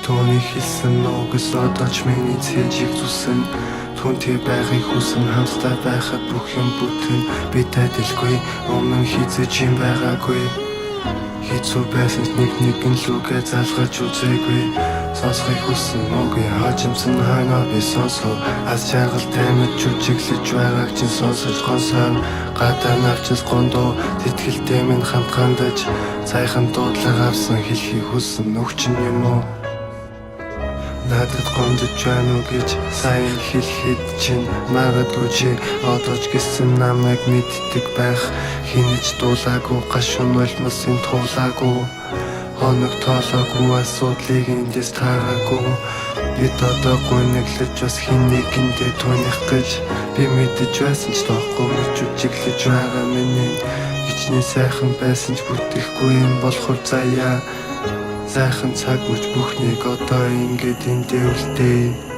Түүний хэлсэн нуугс одоо ч миний цэжийг зүсэн. Түүнтэй байхыг хүсэн, хамтдаа байхад бүх юм бүтэн. Би тайлгүй өмнө хийцэж юм байгаагүй. Хэцүү байсан ч нэгэн лүгээ залгаж үзээгүй. Сонсохыг хүсэн мөгүй хожимсан ханаа би сонсоо. Аз жаргалтай мэд жүжиглэж байгааг чинь сонсож гонсоо. Гадаа навчс гондоо сэтгэлтэй минь хамт хандаж. Сайхан дуудлага авсан хэлхийг хүсэн өгчин юм уу? Надад гомдож байна уу гэж сайн хэлэхэд чинь магадгүй чи одоо ч гэсэн намайг мэддэг байх. Хинэж дуулаагүй гашуун улмасын туулаагүй. Хоног тоолоогүй асуудлыг эндээс таараагүй. Бид одоо гуйнаглаж бас хин нэгэндээ туних гэж би мэдэж байсан ч тоохгүй жүжиглэж байгаа миний. Хичнээн сайхан байсан ч бүтэхгүй юм болохоор заяа. Сайхан цаг мөч бүхнийг одоо ингээд эндээ үлдээ.